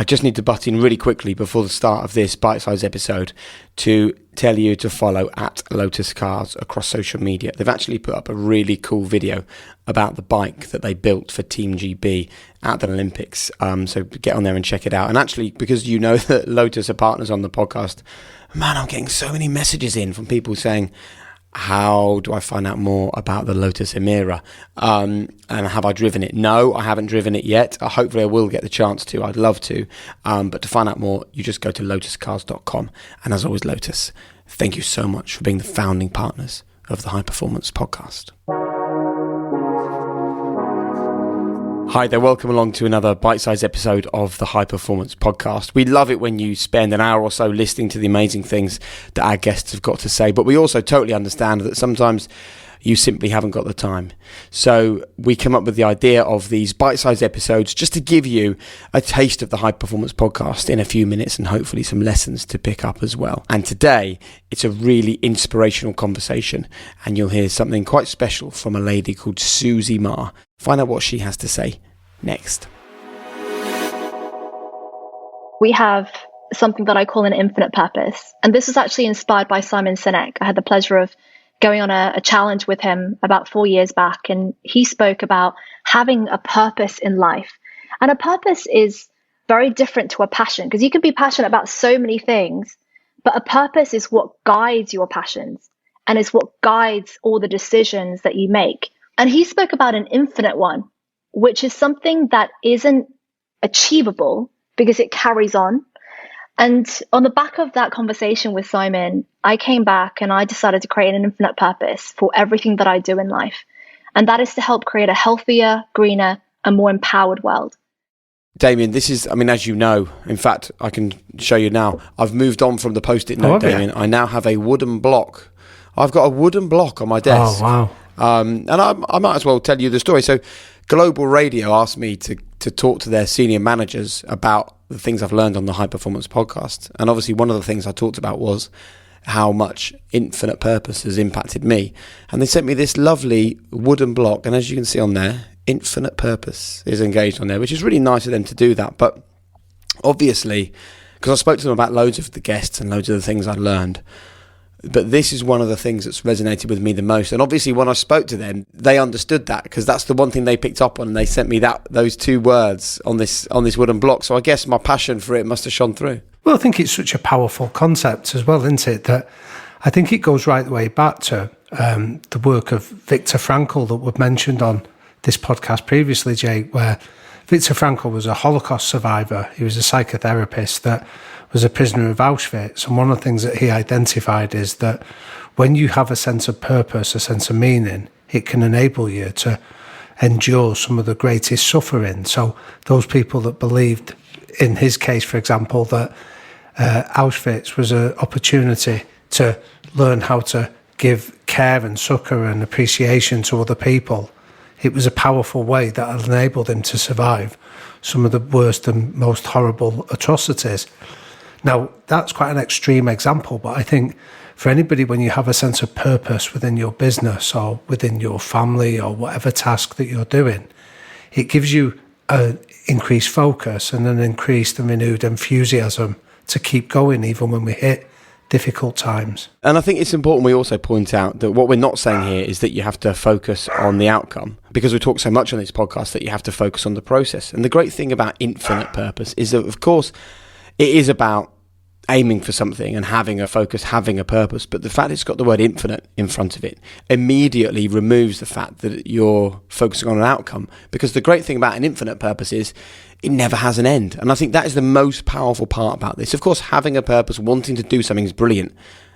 I just need to butt in really quickly before the start of this bite-sized episode to tell you to follow at Lotus Cars across social media. They've actually put up a really cool video about the bike that they built for Team GB at the Olympics. So get on there and check it out. And actually, because you know that Lotus are partners on the podcast, man, I'm getting so many messages in from people saying, how do I find out more about the Lotus Emira? And have I driven it? No, I haven't driven it yet. Hopefully I will get the chance to. I'd love to. But to find out more, you just go to lotuscars.com. And as always, Lotus, thank you so much for being the founding partners of the High Performance Podcast. Hi there, welcome along to another bite-sized episode of the High Performance Podcast. We love it when you spend an hour or so listening to the amazing things that our guests have got to say, but we also totally understand that sometimes you simply haven't got the time. So we come up with the idea of these bite-sized episodes just to give you a taste of the High Performance Podcast in a few minutes and hopefully some lessons to pick up as well. And today, it's a really inspirational conversation, and you'll hear something quite special from a lady called Susie Ma. Find out what she has to say next. We have something that I call an infinite purpose. And this was actually inspired by Simon Sinek. I had the pleasure of going on a challenge with him about 4 years back. And he spoke about having a purpose in life. And a purpose is very different to a passion, because you can be passionate about so many things, but a purpose is what guides your passions and is what guides all the decisions that you make. And he spoke about an infinite one, which is something that isn't achievable because it carries on. And on the back of that conversation with Simon, I came back and I decided to create an infinite purpose for everything that I do in life. And that is to help create a healthier, greener, and more empowered world. Damien, this is, as you know, in fact, I can show you now. I've moved on from the Post-it note, Damien. I now have a wooden block. I've got a wooden block on my desk. Oh, wow. And I might as well tell you the story. So Global Radio asked me to talk to their senior managers about the things I've learned on the High Performance Podcast. And obviously one of the things I talked about was how much infinite purpose has impacted me. And they sent me this lovely wooden block. And as you can see on there, infinite purpose is engaged on there, which is really nice of them to do that. But obviously, because I spoke to them about loads of the guests and loads of the things I learned, but this is one of the things that's resonated with me the most. And obviously when I spoke to them, they understood that, because that's the one thing they picked up on, and they sent me those two words on this wooden block. So I guess my passion for it must have shone through. Well, I think it's such a powerful concept as well, isn't it? That I think it goes right the way back to the work of Viktor Frankl that we've mentioned on this podcast previously, Jake, where Viktor Frankl was a Holocaust survivor. He was a psychotherapist that was a prisoner of Auschwitz. And one of the things that he identified is that when you have a sense of purpose, a sense of meaning, it can enable you to endure some of the greatest suffering. So those people that believed, in his case, for example, that Auschwitz was an opportunity to learn how to give care and succour and appreciation to other people, it was a powerful way that enabled him to survive some of the worst and most horrible atrocities. Now, that's quite an extreme example, but I think for anybody, when you have a sense of purpose within your business or within your family or whatever task that you're doing, it gives you an increased focus and an increased and renewed enthusiasm to keep going even when we hit difficult times. And I think it's important we also point out that what we're not saying here is that you have to focus on the outcome, because we talk so much on this podcast that you have to focus on the process. And the great thing about infinite purpose is that, of course, it is about aiming for something and having a focus, having a purpose, but the fact it's got the word infinite in front of it immediately removes the fact that you're focusing on an outcome. Because the great thing about an infinite purpose is it never has an end. And I think that is the most powerful part about this. Of course, having a purpose, wanting to do something is brilliant.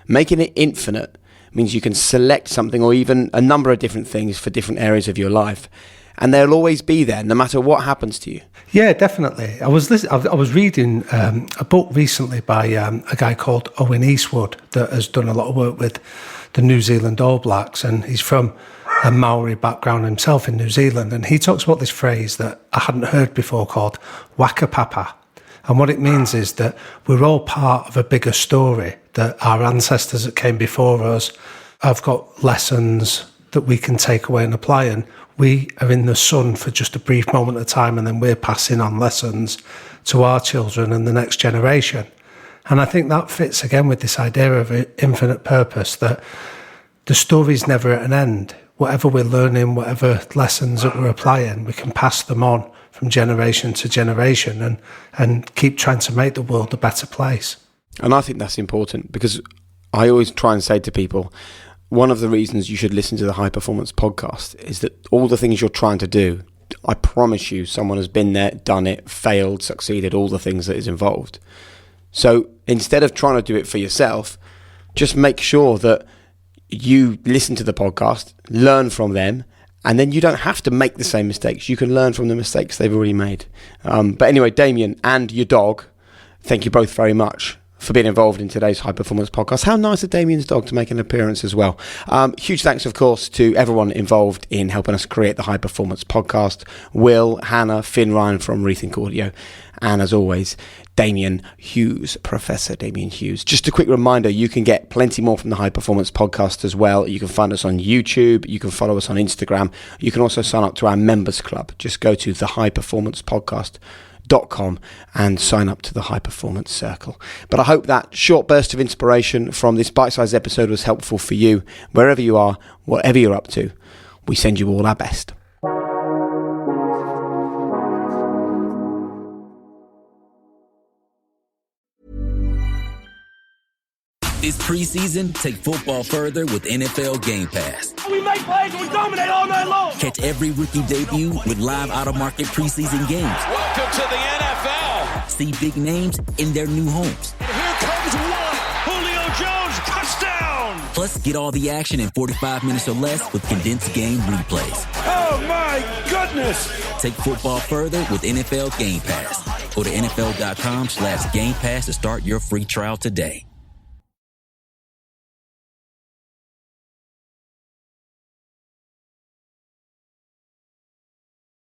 Making it infinite means you can select something or even a number of different things for different areas of your life. And they'll always be there, no matter what happens to you. Yeah, definitely. I was reading a book recently by a guy called Owen Eastwood that has done a lot of work with the New Zealand All Blacks, and he's from a Maori background himself in New Zealand, and he talks about this phrase that I hadn't heard before called waka papa. And what it means is that we're all part of a bigger story, that our ancestors that came before us have got lessons, that we can take away and apply. And we are in the sun for just a brief moment of time, and then we're passing on lessons to our children and the next generation. And I think that fits again with this idea of infinite purpose, that the story's never at an end. Whatever we're learning, whatever lessons that we're applying, we can pass them on from generation to generation and keep trying to make the world a better place. And I think that's important, because I always try and say to people, one of the reasons you should listen to the High Performance Podcast is that all the things you're trying to do, I promise you someone has been there, done it, failed, succeeded, all the things that is involved. So instead of trying to do it for yourself, just make sure that you listen to the podcast, learn from them, and then you don't have to make the same mistakes. You can learn from the mistakes they've already made. But anyway, Damien and your dog, thank you both very much for being involved in today's High Performance Podcast. How nice of Damien's dog to make an appearance as well. Huge thanks, of course, to everyone involved in helping us create the High Performance Podcast. Will, Hannah, Finn Ryan from Rethink Audio, and as always, Damien Hughes, Professor Damien Hughes. Just a quick reminder, you can get plenty more from the High Performance Podcast as well. You can find us on YouTube. You can follow us on Instagram. You can also sign up to our members club. Just go to thehighperformancepodcast.com and sign up to the High Performance Circle. But I hope that short burst of inspiration from this bite-sized episode was helpful for you. Wherever you are, whatever you're up to, we send you all our best. This preseason, take football further with NFL Game Pass. We make plays, we dominate all night long. Catch every rookie debut with live out-of-market preseason games. Welcome to the NFL. See big names in their new homes. And here comes one, Julio Jones, touchdown. Plus, get all the action in 45 minutes or less with condensed game replays. Oh my goodness. Take football further with NFL Game Pass. Go to NFL.com/Game Pass to start your free trial today.